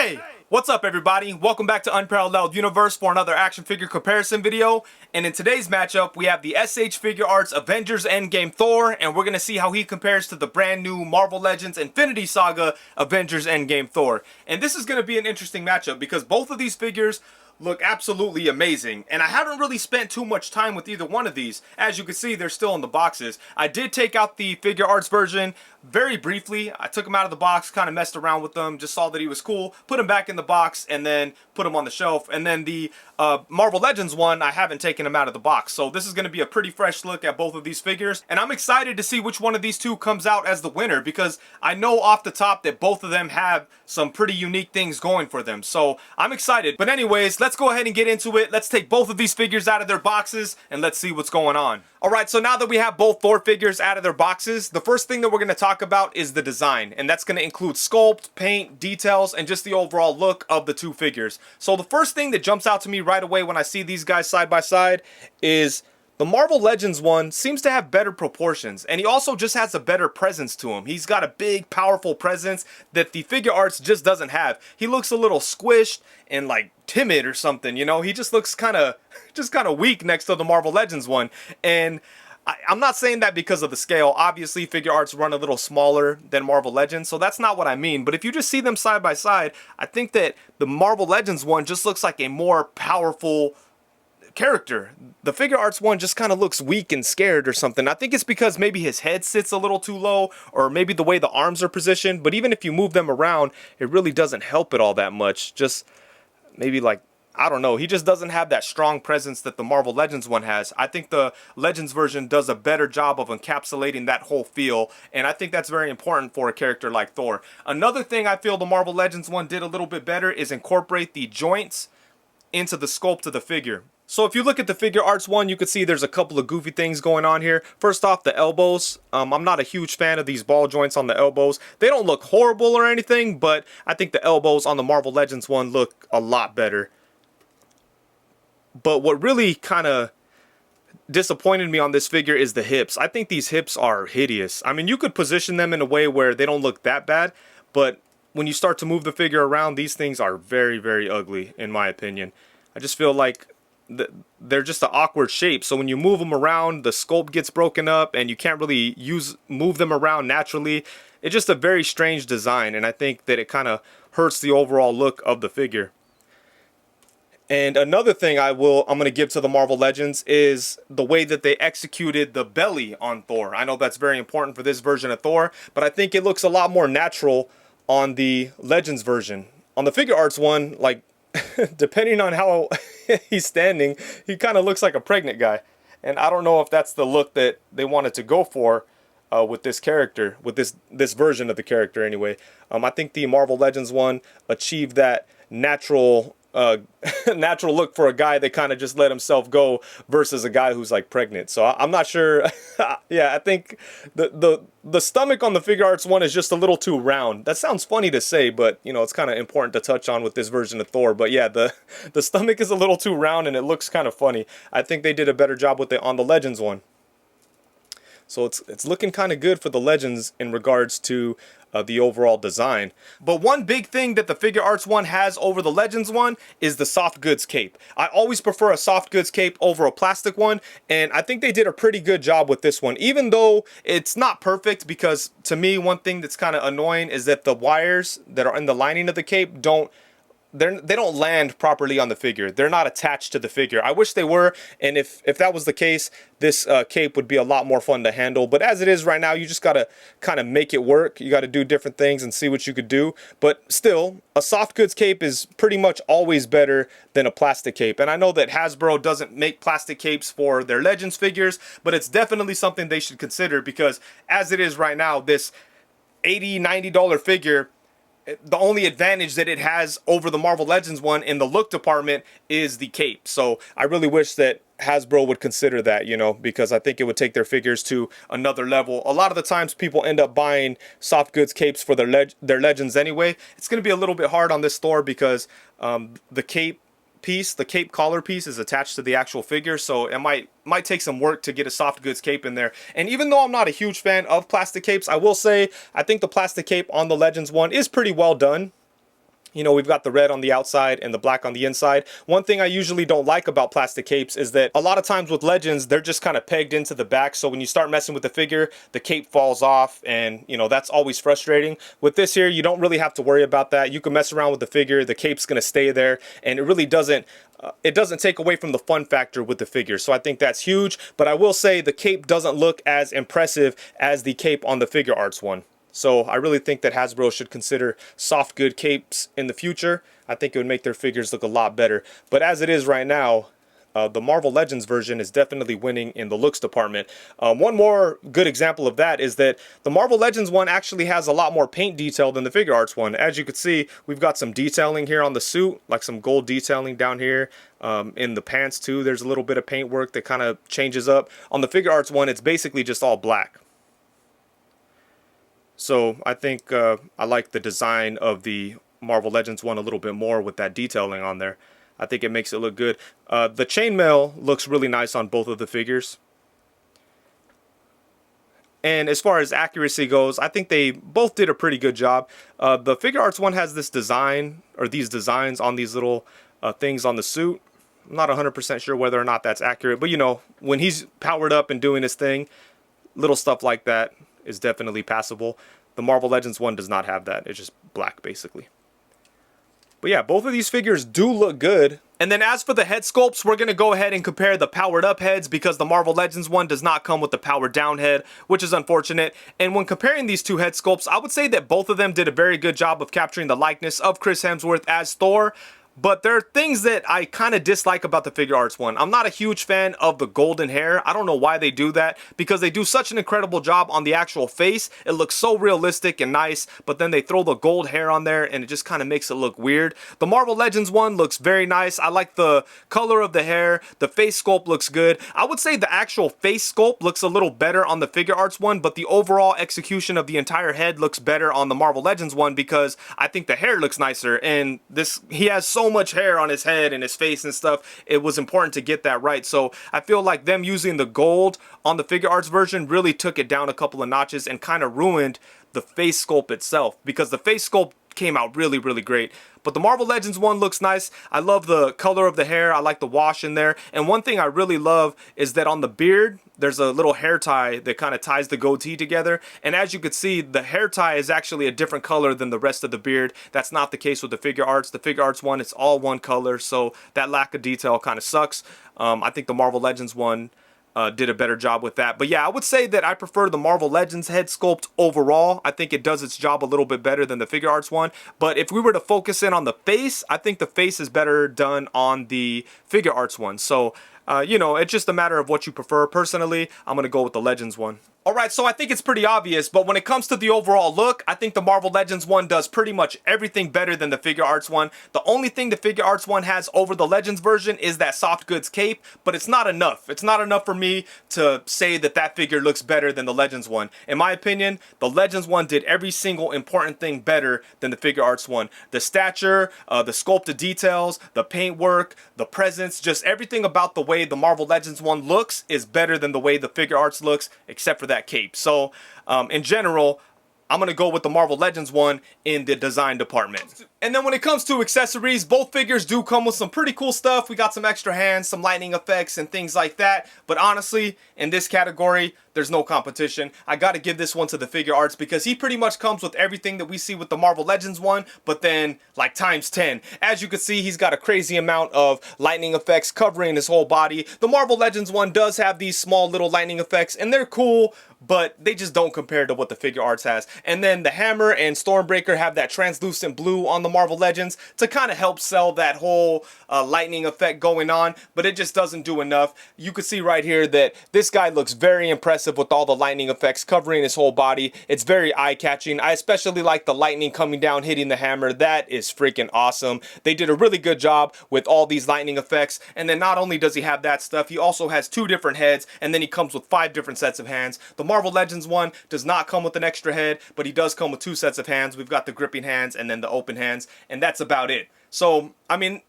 Hey, what's up everybody? Welcome back to Unparalleled Universe for another action figure comparison video. And in today's matchup, we have the SH Figuarts Avengers EndGame Thor, and we're going to see how he compares to the brand new Marvel Legends Infinity Saga Avengers EndGame Thor. And this is going to be an interesting matchup because both of these figures look absolutely amazing, and I haven't really spent too much time with either one of these. As you can see, they're still in the boxes. I did take out the Figuarts version very briefly. I took him out of the box, kind of messed around with them, just saw that he was cool, put him back in the box, and then put him on the shelf. And then the Marvel Legends one, I haven't taken him out of the box. So this is going to be a pretty fresh look at both of these figures, and I'm excited to see which one of these two comes out as the winner, because I know off the top that both of them have some pretty unique things going for them. So I'm excited. But anyways, let's go ahead and get into it. Let's take both of these figures out of their boxes and let's see what's going on. Alright, so now that we have both Thor figures out of their boxes, the first thing that we're going to talk about is the design. And that's going to include sculpt, paint, details, and just the overall look of the two figures. So the first thing that jumps out to me right away when I see these guys side by side is the Marvel Legends one seems to have better proportions, and he also just has a better presence to him. He's got a big, powerful presence that the Figuarts just doesn't have. He looks a little squished and like timid or something, you know? He just looks kind of weak next to the Marvel Legends one. And I'm not saying that because of the scale. Obviously, Figuarts run a little smaller than Marvel Legends, so that's not what I mean. But if you just see them side by side, I think that the Marvel Legends one just looks like a more powerful character. The Figuarts one just kind of looks weak and scared or something. I think it's because maybe his head sits a little too low, or maybe the way the arms are positioned. But even if you move them around, it really doesn't help it all that much. Just maybe like, I don't know, he just doesn't have that strong presence that the Marvel Legends one has. I think the Legends version does a better job of encapsulating that whole feel, and I think that's very important for a character like Thor. Another thing I feel the Marvel Legends one did a little bit better is incorporate the joints into the sculpt of the figure. So if you look at the Figuarts one, you can see there's a couple of goofy things going on here. First off, the elbows. I'm not a huge fan of these ball joints on the elbows. They don't look horrible or anything, but I think the elbows on the Marvel Legends one look a lot better. But what really kind of disappointed me on this figure is the hips. I think these hips are hideous. I mean, you could position them in a way where they don't look that bad, but when you start to move the figure around, these things are very, very ugly, in my opinion. I just feel like they're just an awkward shape, so when you move them around, the sculpt gets broken up and you can't really move them around naturally. It's just a very strange design, and I think that it kind of hurts the overall look of the figure. And another thing I'm going to give to the Marvel Legends is the way that they executed the belly on Thor. I know that's very important for this version of Thor, but I think it looks a lot more natural on the Legends version. On the Figuarts one, like, depending on how he's standing, he kind of looks like a pregnant guy. And I don't know if that's the look that they wanted to go for with this character, with this version of the character anyway. I think the Marvel Legends one achieved that natural natural look for a guy that kind of just let himself go versus a guy who's like pregnant. So I'm not sure. Yeah, I think the stomach on the Figuarts one is just a little too round. That sounds funny to say, but you know, it's kind of important to touch on with this version of Thor. But yeah, the stomach is a little too round and it looks kind of funny. I think they did a better job with it on the Legends one. So it's looking kind of good for the Legends in regards to the overall design. But one big thing that the Figuarts one has over the Legends one is the soft goods cape. I always prefer a soft goods cape over a plastic one, and I think they did a pretty good job with this one, even though it's not perfect, because to me, one thing that's kind of annoying is that the wires that are in the lining of the cape they don't land properly on the figure. They're not attached to the figure. I wish they were, and if that was the case, this cape would be a lot more fun to handle. But as it is right now, you just gotta kind of make it work. You gotta do different things and see what you could do. But still, a soft goods cape is pretty much always better than a plastic cape. And I know that Hasbro doesn't make plastic capes for their Legends figures, but it's definitely something they should consider, because as it is right now, this $80, $90 figure, the only advantage that it has over the Marvel Legends one in the look department is the cape. So I really wish that Hasbro would consider that, you know, because I think it would take their figures to another level. A lot of the times people end up buying soft goods capes for their Legends anyway. It's going to be a little bit hard on this Thor because the cape piece, the cape collar piece, is attached to the actual figure, so it might take some work to get a soft goods cape in there. And even though I'm not a huge fan of plastic capes, I will say I think the plastic cape on the Legends one is pretty well done. You know, we've got the red on the outside and the black on the inside. One thing I usually don't like about plastic capes is that a lot of times with Legends, they're just kind of pegged into the back. So when you start messing with the figure, the cape falls off, and you know, that's always frustrating. With this here, you don't really have to worry about that. You can mess around with the figure, the cape's gonna stay there, and it really doesn't take away from the fun factor with the figure. So I think that's huge, but I will say the cape doesn't look as impressive as the cape on the Figuarts one. So I really think that Hasbro should consider soft good capes in the future. I think it would make their figures look a lot better. But as it is right now, the Marvel Legends version is definitely winning in the looks department. One more good example of that is that the Marvel Legends one actually has a lot more paint detail than the Figuarts one. As you can see, we've got some detailing here on the suit, like some gold detailing down here. In the pants too, there's a little bit of paint work that kind of changes up. On the Figuarts one, it's basically just all black. So I think I like the design of the Marvel Legends one a little bit more with that detailing on there. I think it makes it look good. The chainmail looks really nice on both of the figures. And as far as accuracy goes, I think they both did a pretty good job. The Figuarts one has this design, or these designs on these little things on the suit. I'm not 100% sure whether or not that's accurate, but you know, when he's powered up and doing his thing, little stuff like that is definitely passable. The Marvel Legends one does not have that. It's just black, basically. But yeah, both of these figures do look good. And then as for the head sculpts, we're going to go ahead and compare the powered up heads because the Marvel Legends one does not come with the powered down head, which is unfortunate. And when comparing these two head sculpts, I would say that both of them did a very good job of capturing the likeness of Chris Hemsworth as Thor. But there are things that I kind of dislike about the Figuarts one. I'm not a huge fan of the golden hair. I don't know why they do that, because they do such an incredible job on the actual face. It looks so realistic and nice, but then they throw the gold hair on there and it just kind of makes it look weird. The Marvel Legends one looks very nice. I like the color of the hair. The face sculpt looks good. I would say the actual face sculpt looks a little better on the Figuarts one, but the overall execution of the entire head looks better on the Marvel Legends one because I think the hair looks nicer, and he has so much hair on his head and his face and stuff. It was important to get that right. So I feel like them using the gold on the Figuarts version really took it down a couple of notches and kind of ruined the face sculpt itself, because the face sculpt came out really, really great. But the Marvel Legends one looks nice. I love the color of the hair. I like the wash in there. And one thing I really love is that on the beard, there's a little hair tie that kind of ties the goatee together. And as you can see, the hair tie is actually a different color than the rest of the beard. That's not the case with the Figuarts. The Figuarts one, it's all one color, so that lack of detail kind of sucks. I think the Marvel Legends one did a better job with that. But yeah, I would say that I prefer the Marvel Legends head sculpt overall. I think it does its job a little bit better than the Figuarts one. But if we were to focus in on the face, I think the face is better done on the Figuarts one. So, you know, it's just a matter of what you prefer. Personally, I'm going to go with the Legends one. Alright, so I think it's pretty obvious, but when it comes to the overall look, I think the Marvel Legends one does pretty much everything better than the Figuarts one. The only thing the Figuarts one has over the Legends version is that soft goods cape, but it's not enough. It's not enough for me to say that that figure looks better than the Legends one. In my opinion, the Legends one did every single important thing better than the Figuarts one. The stature, the sculpted details, the paint work, the presence, just everything about the way the Marvel Legends one looks is better than the way the Figuarts looks, except for that cape. So in general, I'm going to go with the Marvel Legends one in the design department. And then when it comes to accessories, both figures do come with some pretty cool stuff. We got some extra hands, some lightning effects, and things like that. But honestly, in this category, there's no competition. I got to give this one to the Figuarts because he pretty much comes with everything that we see with the Marvel Legends one, but then like times 10. As you can see, he's got a crazy amount of lightning effects covering his whole body. The Marvel Legends one does have these small little lightning effects, and they're cool, but they just don't compare to what the Figuarts has. And then the Hammer and Stormbreaker have that translucent blue on the Marvel Legends to kind of help sell that whole lightning effect going on, but it just doesn't do enough. You can see right here that this guy looks very impressive with all the lightning effects covering his whole body. It's very eye-catching. I especially like the lightning coming down hitting the hammer. That is freaking awesome. They did a really good job with all these lightning effects. And then not only does he have that stuff, he also has 2 different heads, and then he comes with 5 different sets of hands. The Marvel Legends one does not come with an extra head, but he does come with 2 sets of hands. We've got the gripping hands and then the open hands, and that's about it. So, I mean,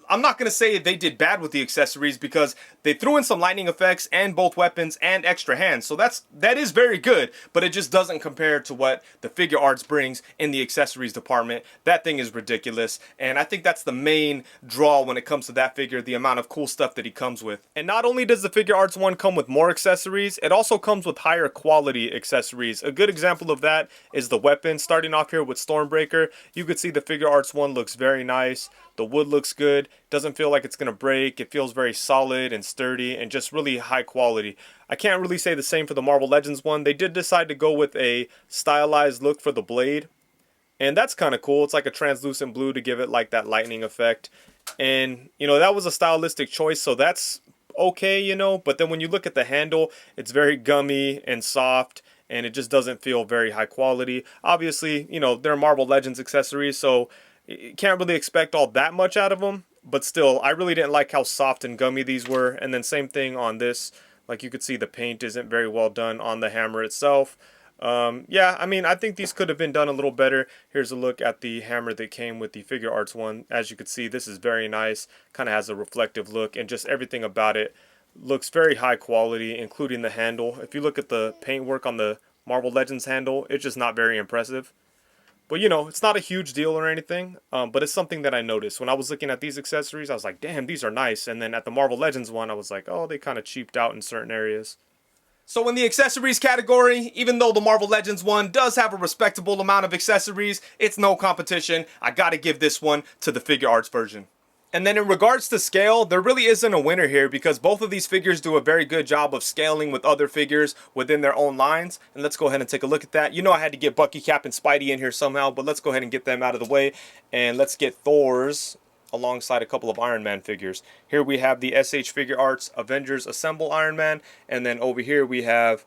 I'm not going to say they did bad with the accessories because they threw in some lightning effects and both weapons and extra hands. So that is very good, but it just doesn't compare to what the Figuarts brings in the accessories department. That thing is ridiculous, and I think that's the main draw when it comes to that figure, the amount of cool stuff that he comes with. And not only does the Figuarts one come with more accessories, it also comes with higher quality accessories. A good example of that is the weapon. Starting off here with Stormbreaker, you could see the Figuarts one looks very nice. The wood looks good, doesn't feel like it's going to break, it feels very solid and sturdy and just really high quality. I can't really say the same for the Marvel Legends one. They did decide to go with a stylized look for the blade, and that's kind of cool. It's like a translucent blue to give it like that lightning effect. And, you know, that was a stylistic choice, so that's okay, you know. But then when you look at the handle, it's very gummy and soft, and it just doesn't feel very high quality. Obviously, you know, they're Marvel Legends accessories, so you can't really expect all that much out of them, but still, I really didn't like how soft and gummy these were. And then same thing on this. Like you could see the paint isn't very well done on the hammer itself. Yeah, I mean, I think these could have been done a little better. Here's a look at the hammer that came with the Figuarts one. As you can see, this is very nice. Kind of has a reflective look, and just everything about it looks very high quality, including the handle. If you look at the paintwork on the Marvel Legends handle, it's just not very impressive. But, you know, it's not a huge deal or anything, but it's something that I noticed. When I was looking at these accessories, I was like, damn, these are nice. And then at the Marvel Legends one, I was like, oh, they kind of cheaped out in certain areas. So in the accessories category, even though the Marvel Legends one does have a respectable amount of accessories, it's no competition. I gotta give this one to the Figuarts version. And then in regards to scale, there really isn't a winner here because both of these figures do a very good job of scaling with other figures within their own lines. And let's go ahead and take a look at that. You know I had to get Bucky, Cap, and Spidey in here somehow, but let's go ahead and get them out of the way. And let's get Thor's alongside a couple of Iron Man figures. Here we have the SH Figuarts Avengers Assemble Iron Man. And then over here we have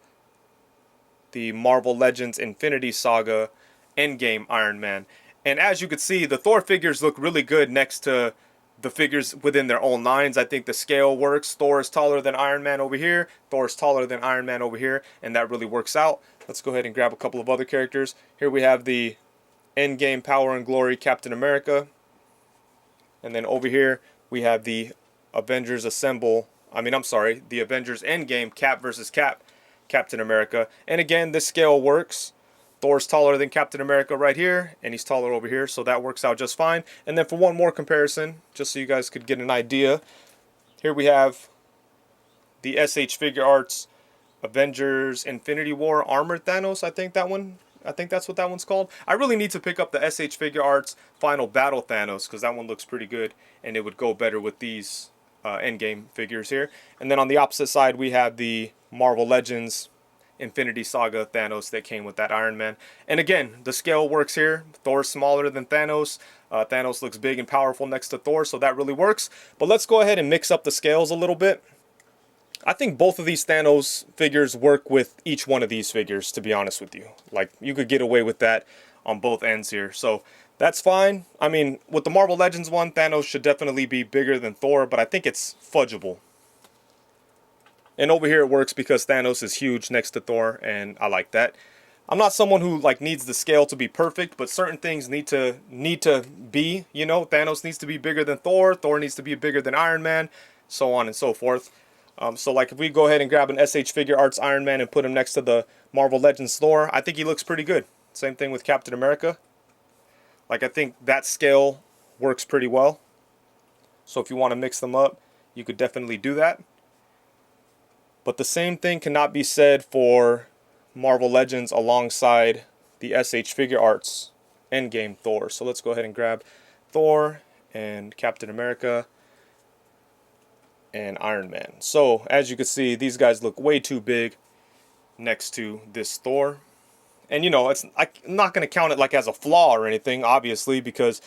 the Marvel Legends Infinity Saga Endgame Iron Man. And as you can see, the Thor figures look really good next to the figures within their own lines. I think the scale works. Thor is taller than Iron Man over here. Thor is taller than Iron Man over here. And that really works out. Let's go ahead and grab a couple of other characters. Here we have the Endgame Power and Glory Captain America. And then over here we have the Avengers Assemble. The Avengers Endgame Cap versus Cap Captain America. And again, this scale works. Thor's taller than Captain America right here, and he's taller over here, so that works out just fine. And then for one more comparison, just so you guys could get an idea, here we have the SH Figuarts Avengers Infinity War Armored Thanos. I think that's what that one's called. I really need to pick up the SH Figuarts Final Battle Thanos because that one looks pretty good, and it would go better with these Endgame figures here. And then on the opposite side, we have the Marvel Legends Infinity Saga Thanos that came with that Iron Man. And again, the scale works here. Thor's smaller than Thanos. Thanos looks big and powerful next to Thor, so that really works. But let's go ahead and mix up the scales a little bit. I think both of these Thanos figures work with each one of these figures, to be honest with you. Like, you could get away with that on both ends here. So that's fine. I mean, with the Marvel Legends one, Thanos should definitely be bigger than Thor, but I think it's fudgeable. And over here it works because Thanos is huge next to Thor, and I like that. I'm not someone who like needs the scale to be perfect, but certain things need to be, you know, Thanos needs to be bigger than Thor, Thor needs to be bigger than Iron Man, so on and so forth. So like if we go ahead and grab an SH Figuarts Iron Man and put him next to the Marvel Legends Thor, I think he looks pretty good. Same thing with Captain America. Like I think that scale works pretty well. So if you want to mix them up, you could definitely do that. But the same thing cannot be said for Marvel Legends alongside the SH Figuarts Endgame Thor. So let's go ahead and grab Thor and Captain America and Iron Man. So as you can see, these guys look way too big next to this Thor. And you know, I'm not going to count it like as a flaw or anything, obviously, because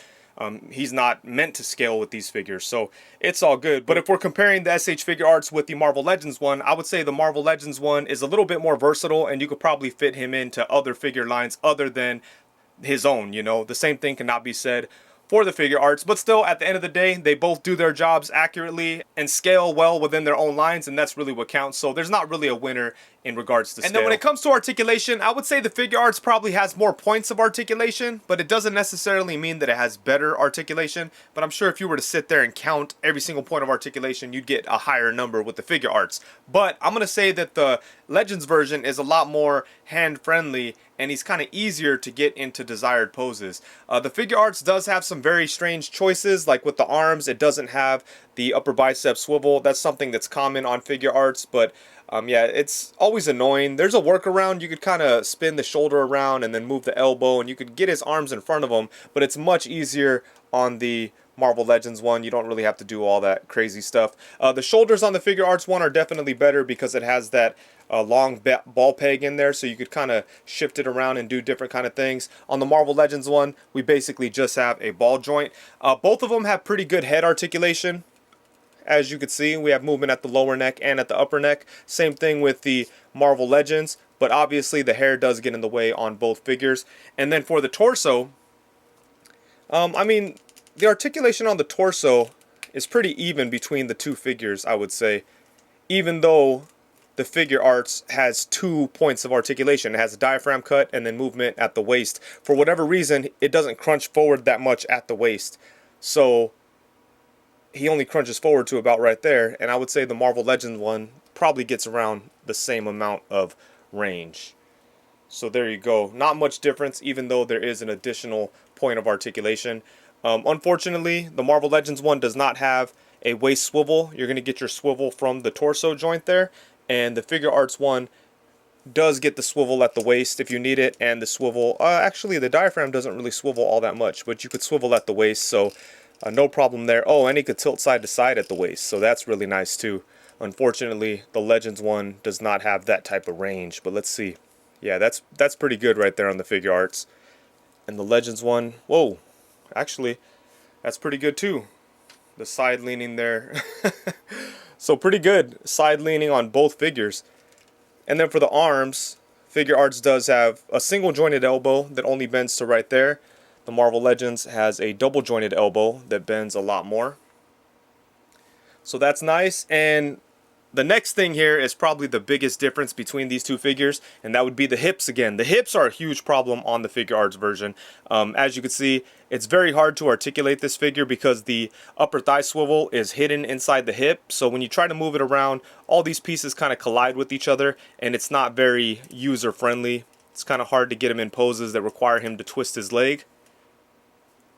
he's not meant to scale with these figures, so it's all good. But if we're comparing the SH Figuarts with the Marvel Legends one, I would say the Marvel Legends one is a little bit more versatile, and you could probably fit him into other figure lines other than his own, you know. The same thing cannot be said for the Figuarts, but still, at the end of the day, they both do their jobs accurately and scale well within their own lines, and that's really what counts. So there's not really a winner in regards to scale. And then when it comes to articulation, I would say the Figuarts probably has more points of articulation, but it doesn't necessarily mean that it has better articulation. But I'm sure if you were to sit there and count every single point of articulation, you'd get a higher number with the Figuarts. But I'm going to say that the Legends version is a lot more hand-friendly, and he's kind of easier to get into desired poses. The Figuarts does have some very strange choices, like with the arms, it doesn't have the upper bicep swivel. That's something that's common on Figuarts, but yeah, it's always annoying. There's a workaround. You could kind of spin the shoulder around and then move the elbow, and you could get his arms in front of him, but it's much easier on the Marvel Legends one. You don't really have to do all that crazy stuff. The shoulders on the Figuarts one are definitely better because it has that long ball peg in there, so you could kind of shift it around and do different kind of things. On the Marvel Legends one, we basically just have a ball joint. Both of them have pretty good head articulation. As you can see, we have movement at the lower neck and at the upper neck. Same thing with the Marvel Legends, but obviously the hair does get in the way on both figures. And then for the torso, I mean, the articulation on the torso is pretty even between the two figures, I would say. Even though the Figuarts has 2 points of articulation. It has a diaphragm cut and then movement at the waist. For whatever reason, it doesn't crunch forward that much at the waist. So he only crunches forward to about right there, and I would say the Marvel Legends one probably gets around the same amount of range. So there you go. Not much difference, even though there is an additional point of articulation. Unfortunately, the Marvel Legends one does not have a waist swivel. You're going to get your swivel from the torso joint there, and the Figuarts one does get the swivel at the waist if you need it, and the swivel, actually the diaphragm doesn't really swivel all that much, but you could swivel at the waist, so no problem there. Oh, and he could tilt side to side at the waist, so that's really nice too. Unfortunately, the Legends one does not have that type of range, but let's see. Yeah, that's pretty good right there on the Figuarts. And the Legends one, whoa, actually, that's pretty good too. The side leaning there. So pretty good side leaning on both figures. And then for the arms, Figuarts does have a single jointed elbow that only bends to right there. The Marvel Legends has a double jointed elbow that bends a lot more. So that's nice. And the next thing here is probably the biggest difference between these two figures, and that would be the hips again. The hips are a huge problem on the Figuarts version. As you can see, it's very hard to articulate this figure because the upper thigh swivel is hidden inside the hip. So when you try to move it around, all these pieces kind of collide with each other, and it's not very user friendly. It's kind of hard to get him in poses that require him to twist his leg.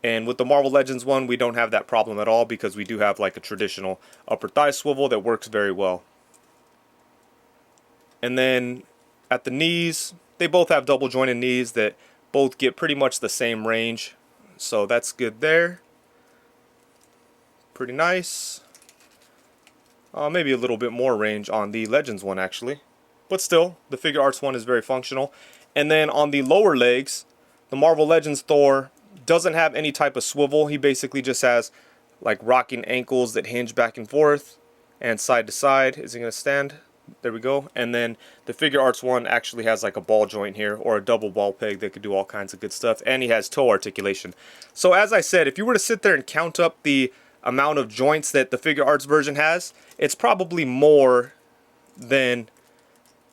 And with the Marvel Legends one, we don't have that problem at all because we do have like a traditional upper thigh swivel that works very well. And then at the knees, they both have double jointed knees that both get pretty much the same range. So that's good there. Pretty nice. Maybe a little bit more range on the Legends one actually. But still, the Figuarts one is very functional. And then on the lower legs, the Marvel Legends Thor doesn't have any type of swivel. He basically just has like rocking ankles that hinge back and forth and side to side. Is he going to stand? There we go. And then the Figuarts one actually has like a ball joint here, or a double ball peg that could do all kinds of good stuff. And he has toe articulation. So as I said, if you were to sit there and count up the amount of joints that the Figuarts version has, it's probably more than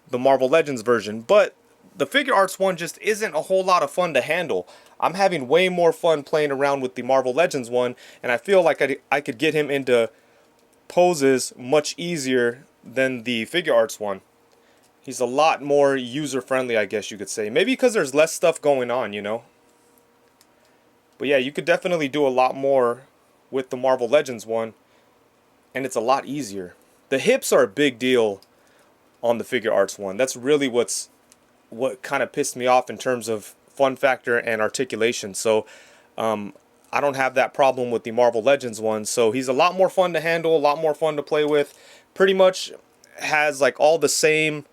the Marvel Legends version. But the Figuarts one just isn't a whole lot of fun to handle. I'm having way more fun playing around with the Marvel Legends one, and I feel like I could get him into poses much easier than the Figuarts one. He's a lot more user-friendly, I guess you could say. Maybe because there's less stuff going on, you know? But yeah, you could definitely do a lot more with the Marvel Legends one, and it's a lot easier. The hips are a big deal on the Figuarts one. That's really what kind of pissed me off in terms of fun factor and articulation. So I don't have that problem with the Marvel Legends one. So he's a lot more fun to handle, a lot more fun to play with. Pretty much has like all the same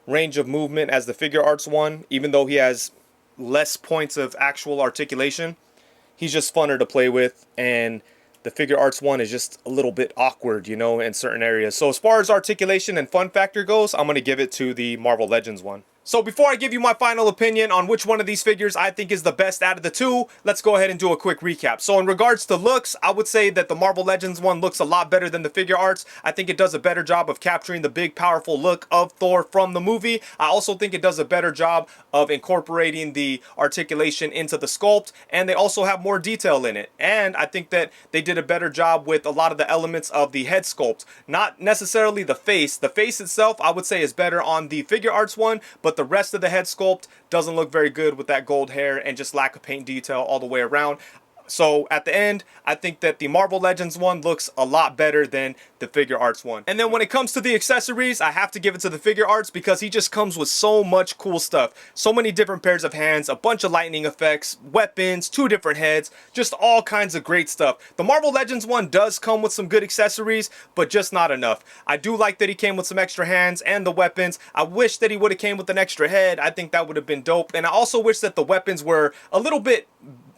range of movement as the Figuarts one, even though he has less points of actual articulation. He's just funner to play with, and the Figuarts one is just a little bit awkward, you know, in certain areas. So as far as articulation and fun factor goes, I'm going to give it to the Marvel Legends one. So before I give you my final opinion on which one of these figures I think is the best out of the two, let's go ahead and do a quick recap. So in regards to looks, I would say that the Marvel Legends one looks a lot better than the Figuarts. I think it does a better job of capturing the big, powerful look of Thor from the movie. I also think it does a better job of incorporating the articulation into the sculpt, and they also have more detail in it. And I think that they did a better job with a lot of the elements of the head sculpt. Not necessarily the face. The face itself, I would say, is better on the Figuarts one, but the rest of the head sculpt doesn't look very good with that gold hair and just lack of paint detail all the way around. So at the end, I think that the Marvel Legends one looks a lot better than the Figuarts one. And then when it comes to the accessories, I have to give it to the Figuarts because he just comes with so much cool stuff. So many different pairs of hands, a bunch of lightning effects, weapons, 2 different heads, just all kinds of great stuff. The Marvel Legends one does come with some good accessories, but just not enough. I do like that he came with some extra hands and the weapons. I wish that he would have came with an extra head. I think that would have been dope. And I also wish that the weapons were a little bit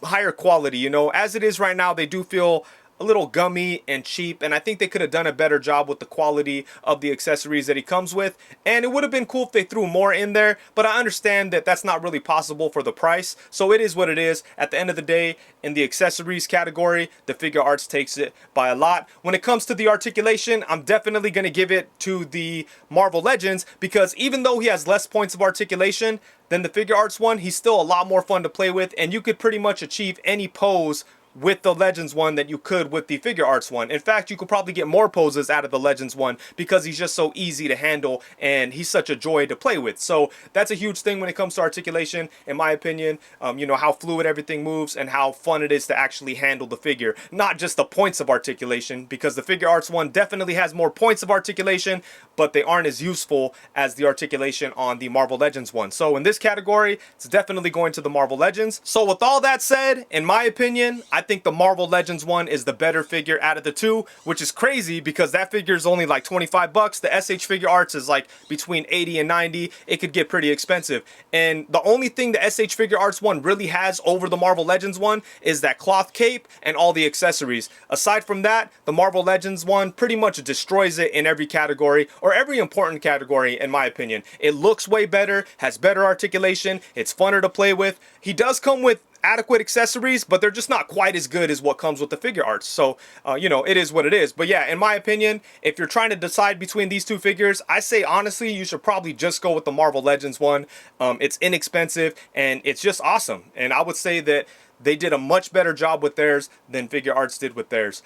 higher quality, you know. As it is right now, they do feel a little gummy and cheap, and I think they could have done a better job with the quality of the accessories that he comes with. And it would have been cool if they threw more in there, but I understand that that's not really possible for the price, so it is what it is. At the end of the day, in the accessories category, the Figuarts takes it by a lot. When it comes to the articulation, I'm definitely going to give it to the Marvel Legends, because even though he has less points of articulation than the Figuarts one, he's still a lot more fun to play with, and you could pretty much achieve any pose with the Legends one that you could with the Figuarts one. In fact, you could probably get more poses out of the Legends one because he's just so easy to handle and he's such a joy to play with. So that's a huge thing when it comes to articulation, in my opinion. You know, how fluid everything moves and how fun it is to actually handle the figure. Not just the points of articulation, because the Figuarts one definitely has more points of articulation, but they aren't as useful as the articulation on the Marvel Legends one. So in this category, it's definitely going to the Marvel Legends. So with all that said, in my opinion, I think the Marvel Legends one is the better figure out of the two, which is crazy because that figure is only like 25 bucks. The SH Figuarts is like between 80 and 90. It could get pretty expensive. And the only thing the SH Figuarts one really has over the Marvel Legends one is that cloth cape and all the accessories. Aside from that, the Marvel Legends one pretty much destroys it in every category, or every important category, in my opinion. It looks way better, has better articulation, it's funner to play with. He does come with adequate accessories, but they're just not quite as good as what comes with the Figuarts. So, you know, it is what it is. But yeah, in my opinion, if you're trying to decide between these two figures, I say honestly, you should probably just go with the Marvel Legends one. It's inexpensive and it's just awesome. And I would say that they did a much better job with theirs than Figuarts did with theirs.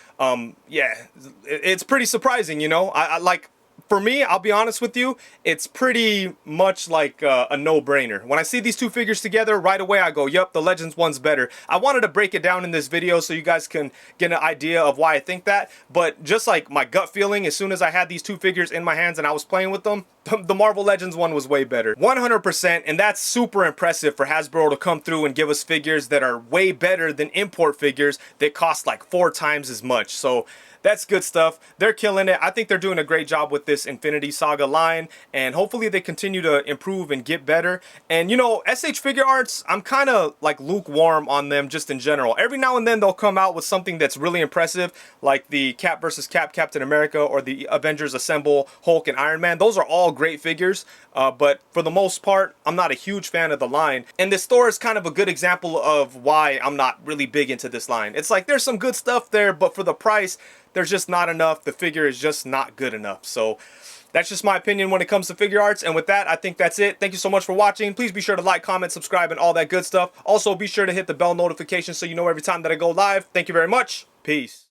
Yeah, it's pretty surprising, you know. I like, for me, I'll be honest with you, it's pretty much like a no-brainer. When I see these two figures together, right away I go, yup, the Legends one's better. I wanted to break it down in this video so you guys can get an idea of why I think that, but just like my gut feeling, as soon as I had these two figures in my hands and I was playing with them, the Marvel Legends one was way better. 100%, and that's super impressive for Hasbro to come through and give us figures that are way better than import figures that cost like 4 times as much. So that's good stuff. They're killing it. I think they're doing a great job with this Infinity Saga line, and hopefully they continue to improve and get better. And you know, SH Figuarts, I'm kind of like lukewarm on them just in general. Every now and then they'll come out with something that's really impressive, like the Cap versus Cap Captain America or the Avengers Assemble Hulk and Iron Man. Those are all great figures, but for the most part, I'm not a huge fan of the line. And this Thor is kind of a good example of why I'm not really big into this line. It's like there's some good stuff there, but for the price, there's just not enough. The figure is just not good enough. So that's just my opinion when it comes to Figuarts. And with that, I think that's it. Thank you so much for watching. Please be sure to like, comment, subscribe, and all that good stuff. Also, be sure to hit the bell notification so you know every time that I go live. Thank you very much. Peace.